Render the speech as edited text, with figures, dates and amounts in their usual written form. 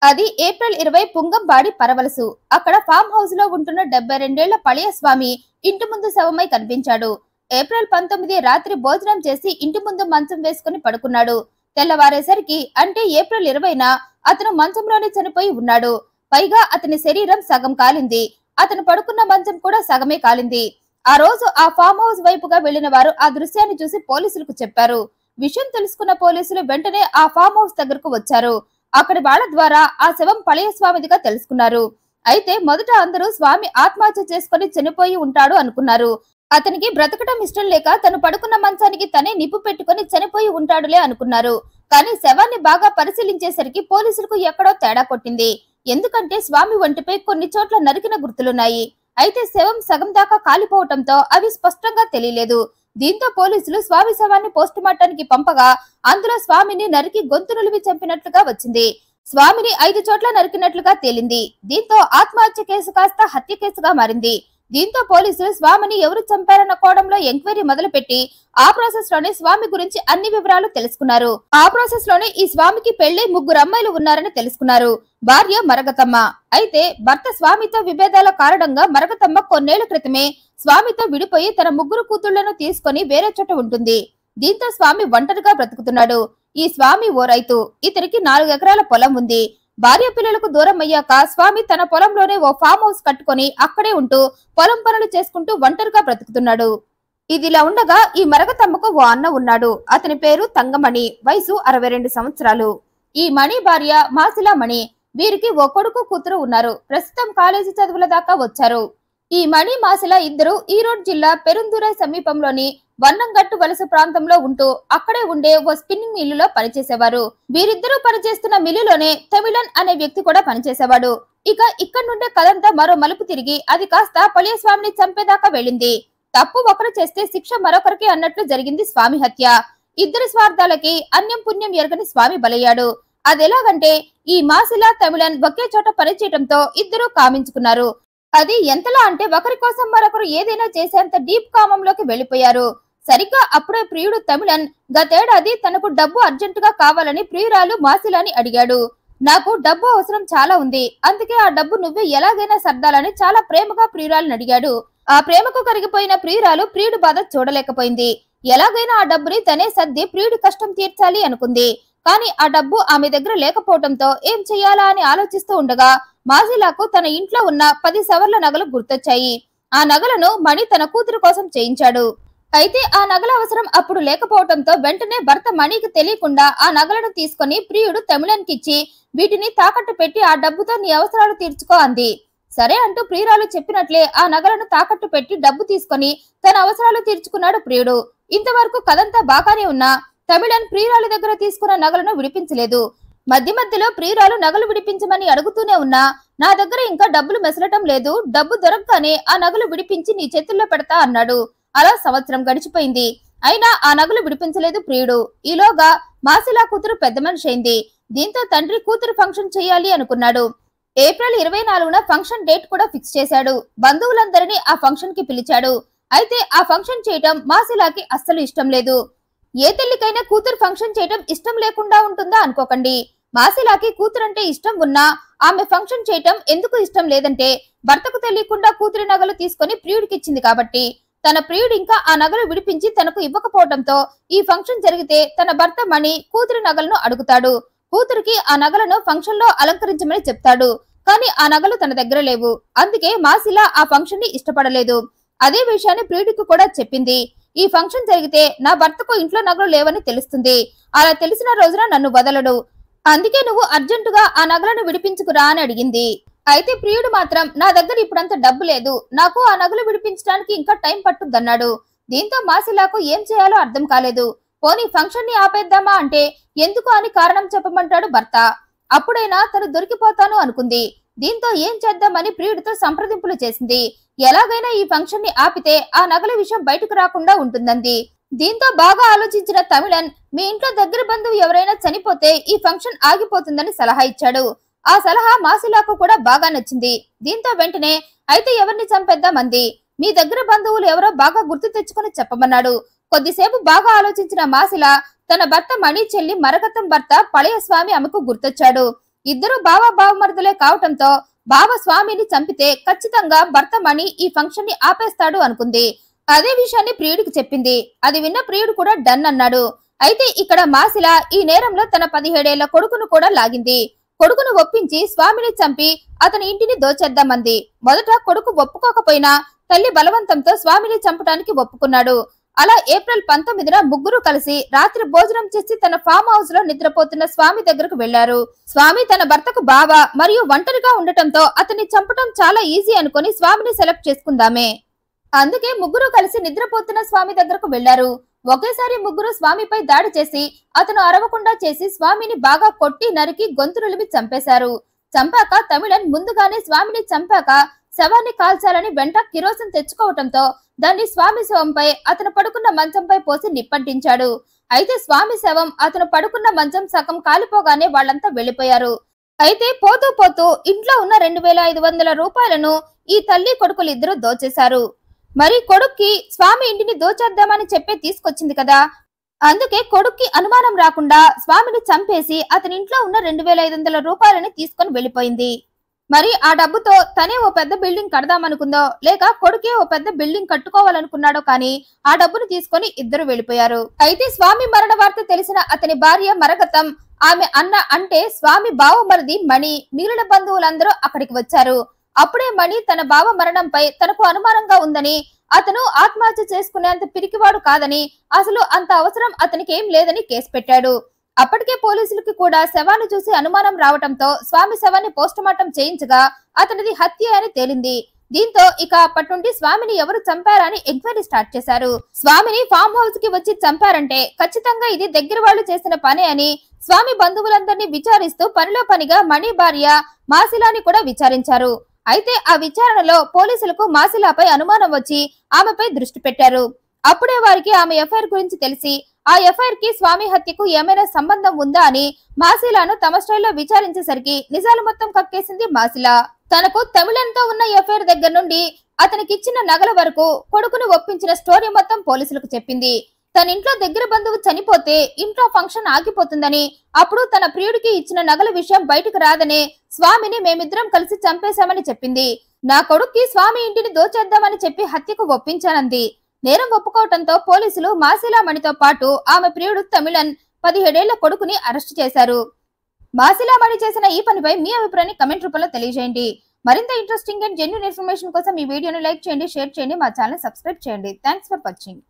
అది ఏప్రిల్ 20 పుంగంబాడి పరవలసు. అక్కడ farm house లో ఉంటున్న 72 ఏళ్ల పళయ స్వామి ఇంటి ముందు శవమై కనిపించాడు. ఏప్రిల్ 19 రాత్రి భోజనం చేసి ఇంటి ముందు మంచం వేసుకుని పడుకున్నాడు. తెల్లవారేసరికి అంటే ఏప్రిల్ 20న అతను మంచంలోనే చనిపోయి ఉన్నాడు. పైగా అతని శరీరం సగం కాలింది. అతను పడుకున్న మంచం కూడా సగమే కాలింది. ఆ రోజు ఆ ఫామ్ హౌస్ వైపుగా వెళ్లిన వారు ఆ దృశ్యాన్ని చూసి పోలీసులకు చెప్పారు. విషయం తెలుసుకున్న పోలీసులు వెంటనే ఆ ఫామ్ హౌస్ దగ్గరకు వచ్చారు. అక్కడి వాళ్ల ద్వారా ఆ శవం పళయ స్వామిదిగా తెలుసుకున్నారు. అయితే మొదట అందరూ స్వామి ఆత్మహత్య చేసుకుని చనిపోయి ఉంటాడు అనుకున్నారు. అతనికి బ్రతకటం ఇష్టం లేక తను పడుకున్న మంచానికి తనే నిప్పు పెట్టుకుని చనిపోయి ఉంటాడులే అనుకున్నారు. కానీ శవాన్ని బాగా పరిశీలించేసరికి పోలీసులకు ఎక్కడో తేడా కొట్టింది. ఎందుకంటే స్వామి ఒంటిపై కొన్ని చోట్ల నరికిన గుర్తులున్నాయి. అయితే శవం సగం దాకా కాలిపోవటంతో అవి స్పష్టంగా తెలియలేదు. దీంతో పోలీసులు స్వామి శవాన్ని పోస్టుమార్టానికి పంపగా అందులో స్వామిని నరికి గొంతు నులివి చంపినట్లుగా వచ్చింది. స్వామిని 5 చోట్ల నరికినట్లుగా తేలింది. దీంతో ఆత్మహత్య కేసు కాస్త హత్య కేసుగా మారింది. దీంతో పోలీసులు స్వామిని ఎవరు చంపారన్న కోణంలో ఎంక్వైరీ మొదలుపెట్టి ఆ ప్రాసెస్ లోనే స్వామి గురించి అన్ని వివరాలు తెలుసుకున్నారు. ఆ ప్రాసెస్ లోనే ఈ స్వామికి పెళ్లి 3 అమ్మాయిలు ఉన్నారని తెలుసుకున్నారు. భార్య మరగతమ్మ. అయితే భర్త స్వామితో విభేదాల కారణంగా మరగతమ్మ కొన్నేళ్ల క్రితమే స్వామితో విడిపోయి తన 3 కూతుళ్లను తీసుకుని వేరే చోట ఉంటుంది. దీంతో స్వామి ఒంటరిగా బ్రతుకుతున్నాడు. ఈ స్వామి ఓ రైతు. ఇతనికి 4 ఎకరాల పొలం ఉంది. భార్య పిల్లలకు దూరం అయ్యాక స్వామి తన పొలంలోనే ఓ ఫామ్ హౌస్ కట్టుకుని అక్కడే ఉంటూ పొలం పనులు చేసుకుంటూ ఒంటరిగా బ్రతుకుతున్నాడు. ఇదిలా ఉండగా ఈ మరగతమ్మకు ఓ అన్న ఉన్నాడు. అతని పేరు తంగమణి. వయసు 62 సంవత్సరాలు. ఈ మణి భార్య మాసిలా మణి. వీరికి ఓ కొడుకు కూతురు ఉన్నారు. ప్రస్తుతం కాలేజీ చదువుల దాకా వచ్చారు. ఈ మణి మాసిల ఇద్దరు ఈరోడ్ జిల్లా పెరుందురై సమీపంలోని వన్నంగట్టు వలస ప్రాంతంలో ఉంటూ అక్కడే ఉండే ఓ స్పిన్నింగ్ మిల్లులో పనిచేసేవారు. వీరిద్దరూ పనిచేస్తున్న మిల్లులోనే తమిళన్ అనే వ్యక్తి కూడా పనిచేసేవాడు. ఇక ఇక్కడి నుండే కథంతా మరో మలుపు తిరిగి అది కాస్త పళయ స్వామిని చంపేదాకా వెళ్ళింది. తప్పు ఒకరు చేస్తే శిక్ష మరొకరికి అన్నట్లు జరిగింది స్వామి హత్య. ఇద్దరి స్వార్థాలకి అన్యం పుణ్యం ఎరగని స్వామి బలయ్యాడు. అదెలాగంటే ఈ మాసిల తమిళన్ ఒకే చోట పనిచేయటంతో ఇద్దరూ కామించుకున్నారు. అది ఎంతలా అంటే ఒకరి కోసం మరొకరు ఏదైనా చేసేంత డీప్ కామంలోకి వెళ్లిపోయారు. సరిగ్గా అప్పుడే ప్రియుడు తమిళన్ గతేడాది తనకు డబ్బు అర్జెంటుగా కావాలని ప్రియురాలు మాసిలాని అడిగాడు. నాకు డబ్బు అవసరం చాలా ఉంది, అందుకే ఆ డబ్బు నువ్వే ఎలాగైనా సర్దాలని చాలా ప్రేమగా ప్రియురాలను అడిగాడు. ఆ ప్రేమకు కరిగిపోయిన ప్రియురాలు ప్రియుడు బాధ చూడలేకపోయింది. ఎలాగైనా ఆ డబ్బుని తనే సర్ది ప్రియుడి కష్టం తీర్చాలి అనుకుంది. కానీ ఆ డబ్బు ఆమె దగ్గర లేకపోవడంతో ఏం చెయ్యాలా అని ఆలోచిస్తూ ఉండగా మాసిలాకు తన ఇంట్లో ఉన్న 10 సవర్ల నగలు గుర్తొచ్చాయి. ఆ నగలను మణి తన కూతురు కోసం చేయించాడు. అయితే ఆ నగల అవసరం అప్పుడు లేకపోవడంతో వెంటనే భర్త మణికి తెలియకుండా ఆ నగలను తీసుకుని ప్రియుడు తమిళన్కిచ్చి వీటిని తాకట్టు పెట్టి ఆ డబ్బుతో నీ అవసరాలు తీర్చుకో అంది. సరే అంటూ ప్రియురాలు చెప్పినట్లే ఆ నగలను తాకట్టు పెట్టి డబ్బు తీసుకుని తన అవసరాలు తీర్చుకున్నాడు ప్రియుడు. ఇంతవరకు కథంతా బాగానే ఉన్నా తమిళన్ ప్రియురాలు దగ్గర తీసుకున్న నగలను విడిపించలేదు. మధ్య మధ్యలో ప్రియురాలు నగలు విడిపించమని అడుగుతూనే ఉన్నా నా దగ్గర ఇంకా డబ్బులు మెసలటం లేదు, డబ్బు దొరకగానే ఆ నగలు విడిపించి నీ చేతుల్లో పెడతా అన్నాడు. అలా సంవత్సరం గడిచిపోయింది. అయినా ఆ నగలు విడిపించలేదు ప్రియుడు. ఈలోగా మాసిలా కూతురు పెద్ద మనిషి అయింది. దీంతో తండ్రి కూతురు ఫంక్షన్ చేయాలి అనుకున్నాడు. ఏప్రిల్ 24న ఫంక్షన్ డేట్ కూడా ఫిక్స్ చేశాడు. బంధువులందరినీ ఆ ఫంక్షన్ కి పిలిచాడు. అయితే ఆ ఫంక్షన్ చేయటం మాసిలాకి అస్సలు ఇష్టం లేదు. ఏ తల్లికైనా కూతురు ఫంక్షన్ చేయటం ఇష్టం లేకుండా ఉంటుందా అనుకోకండి. మాసిలాకి కూతురంటే ఇష్టం ఉన్నా ఆమె ఫంక్షన్ చేయటం ఎందుకు ఇష్టం లేదంటే భర్తకు తెలియకుండా కూతురి నగలు తీసుకుని ప్రియుడికిచ్చింది కాబట్టి. తన ప్రియుడు ఇంకా ఆ నగలు విడిపించి తనకు ఇవ్వకపోవడంతో ఈ ఫంక్షన్ జరిగితే తన భర్త మణి కూతురి నగలను అడుగుతాడు. కూతురికి ఆ నగలను ఫంక్షన్ లో అలంకరించమని చెప్తాడు. కానీ ఆ నగలు తన దగ్గర లేవు. అందుకే మాసిలా ఆ ఫంక్షన్ ని ఇష్టపడలేదు. అదే విషయాన్ని ప్రియుడికి కూడా చెప్పింది. ఈ ఫంక్షన్ జరిగితే నా భర్తకు ఇంట్లో నగలు లేవని తెలుస్తుంది. అలా తెలిసిన రోజున నన్ను వదలడు. అందుకే నువ్వు అర్జెంటుగా ఆ నగలను విడిపించుకురా అని అడిగింది. అయితే ప్రియుడు మాత్రం నా దగ్గర ఇప్పుడంత డబ్బు లేదు, నాకు ఆ నగలు విడిపించడానికి ఇంకా టైం పట్టుద్దన్నాడు. దీంతో మాసిలాకు ఏం చేయాలో అర్థం కాలేదు. పోనీ ఫంక్షన్ ని ఆపేద్దామా అంటే ఎందుకు అని కారణం చెప్పమంటాడు భర్త. అప్పుడైనా తను దొరికిపోతాను అనుకుంది. దీంతో ఏం చేద్దామని ప్రియుడితో సంప్రదింపులు చేసింది. ఎలాగైనా ఈ ఫంక్షన్ ని ఆపితే ఆ నగల విషయం బయటకు రాకుండా ఉంటుందంది. దీంతో బాగా ఆలోచించిన తమిళన్ మీ ఇంట్లో దగ్గర బంధువు ఎవరైనా చనిపోతే ఈ ఫంక్షన్ ఆగిపోతుందని సలహా ఇచ్చాడు. ఆ సలహా మాసిలాకు కూడా బాగా నచ్చింది. దీంతో వెంటనే అయితే ఎవరిని చంపేద్దామంది. మీ దగ్గర బంధువులు ఎవరో బాగా గుర్తు తెచ్చుకుని చెప్పమన్నాడు. కొద్దిసేపు బాగా ఆలోచించిన మాసిల తన భర్త మణి చెల్లి మరకతం భర్త పళయ స్వామి ఆమెకు గుర్తొచ్చాడు. ఇద్దరు బావమరుదులే కావటంతో బావ స్వామిని చంపితే ఖచ్చితంగా భర్త మణి ఈ ఫంక్షన్ ని ఆపేస్తాడు అనుకుంది. అదే విషయాన్ని ప్రియుడికి చెప్పింది. అది విన్న ప్రియుడు కూడా డన్ అన్నాడు. అయితే ఇక్కడ మాసిల ఈ నేరంలో తన 17 ఏళ్ల కొడుకును కూడా లాగింది. కొడుకును ఒప్పించి స్వామిని చంపి అతని ఇంటిని దోచేద్దామంది. మొదట కొడుకు ఒప్పుకోకపోయినా తల్లి బలవంతంతో స్వామిని చంపడానికి ఒప్పుకున్నాడు. అలా ఏప్రిల్ 19న ముగ్గురు కలిసి రాత్రి భోజనం చేసి తన ఫామ్ హౌస్ లో నిద్రపోతున్న స్వామి దగ్గరకు వెళ్లారు. స్వామి తన భర్తకు బావ మరియు ఒంటరిగా ఉండటంతో అతన్ని చంపడం చాలా ఈజీ అనుకుని స్వామిని సెలెక్ట్ చేసుకుందామే. అందుకే ముగ్గురు కలిసి నిద్రపోతున్న స్వామి దగ్గరకు వెళ్లారు. ఒకేసారి ముగ్గురు స్వామిపై దాడి చేసి అతను అరవకుండా చేసి స్వామిని బాగా కొట్టి నరికి గొంతురులిమి చంపేశారు. చంపాక తమిళన్ ముందుగానే స్వామిని చంపాక శవాన్ని కాల్చాలని వెంట కిరోసిన్ తెచ్చుకోవటంతో దాన్ని స్వామి శవంపై అతను పడుకున్న మంచంపై పోసి నిప్పంటించాడు. అయితే స్వామి శవం అతను పడుకున్న మంచం సగం కాలిపోగానే వాళ్ళంతా వెళ్లిపోయారు. అయితే పోతూ పోతూ ఇంట్లో ఉన్న 2500 రూపాయలను ఈ తల్లి కొడుకులు ఇద్దరు దోచేశారు. మరి కొడుక్కి స్వామి ఇంటిని దోచేద్దామని చెప్పే తీసుకొచ్చింది కదా, అందుకే కొడుక్కి అనుమానం రాకుండా స్వామిని చంపేసి అతని ఇంట్లో ఉన్న 2500 రూపాయలని తీసుకొని వెళ్లిపోయింది. మరి ఆ డబ్బుతో తనే ఓ పెద్ద బిల్డింగ్ కడదామనుకుందో లేక కొడుకే ఓ పెద్ద బిల్డింగ్ కట్టుకోవాలనుకున్నాడో కానీ ఆ డబ్బును తీసుకొని ఇద్దరు వెళ్లిపోయారు. అయితే స్వామి మరణ వార్త తెలిసిన అతని భార్య మరగతం, ఆమె అన్న అంటే స్వామి బావమరిది మణి, మిగిలిన బంధువులందరూ అక్కడికి వచ్చారు. అప్పుడే మణి తన బావ మరణంపై తనకు అనుమానంగా ఉందని, అతను ఆత్మహత్య చేసుకునేంత పిరికివాడు కాదని, అసలు అంత అవసరం అతనికి ఏం లేదని కేసు పెట్టాడు. అప్పటికే పోలీసులకి కూడా శవాన్ని చూసి అనుమానం రావటంతో స్వామి శవాన్ని పోస్టుమార్టం చేయించగా అతనిది హత్య అని తేలింది. దీంతో ఇక అప్పటి నుండి స్వామిని ఎవరు చంపారని ఎంక్వైరీ స్టార్ట్ చేశారు. స్వామిని ఫామ్ హౌస్ కి వచ్చి చంపారంటే ఖచ్చితంగా ఇది దగ్గర వాళ్ళు చేసిన పనే అని స్వామి బంధువులందరినీ విచారిస్తూ పనిలో పనిగా మణి భార్య మాసిలాని కూడా విచారించారు. అయితే ఆ విచారణలో పోలీసులకు మాసిలాపై అనుమానం వచ్చి ఆమెపై దృష్టి పెట్టారు. అప్పుడే వారికి ఆమె ఎఫ్ఐఆర్ గురించి తెలిసి ఆ ఎఫ్ఐఆర్ కి స్వామి హత్యకు ఏమైనా సంబంధం ఉందా అని మాసిలాను తమ స్టైల్లో విచారించేసరికి నిజాలు మొత్తం కక్కేసింది మాసిలా. తనకు తమిళన్తో ఉన్న ఎఫ్ఐఆర్ దగ్గర నుండి అతనికిచ్చిన నగల వరకు కొడుకును ఒప్పించిన స్టోరీ మొత్తం పోలీసులకు చెప్పింది. తన ఇంట్లో దగ్గర బంధువు చనిపోతే ఇంట్లో ఫంక్షన్ ఆగిపోతుందని, అప్పుడు తన ప్రియుడికి ఇచ్చిన నగల విషయం బయటకు రాదనే స్వామిని మేమిద్దరం కలిసి చంపేశామని చెప్పింది. నా కొడుక్కి స్వామి ఇంటిని దోచేద్దామని చెప్పి హత్యకు ఒప్పించానంది. నేరం ఒప్పుకోవటంతో పోలీసులు మాసిలా మణితో పాటు ఆమె ప్రియుడు తమిళన్ 17 ఏళ్ల కొడుకుని అరెస్టు చేశారు. మాసిలా మణి చేసిన ఈ పనిపై మీ అభిప్రాయాన్ని కమెంట్ రూపంలో తెలియజేయండి. మరింత ఇంట్రెస్టింగ్ అండ్ జెన్యూన్ ఇన్ఫర్మేషన్ కోసం ఈ వీడియోని లైక్ చేయండి, షేర్ చేయండి, మా ఛానల్ సబ్స్క్రైబ్ చేయండి. Thanks for watching.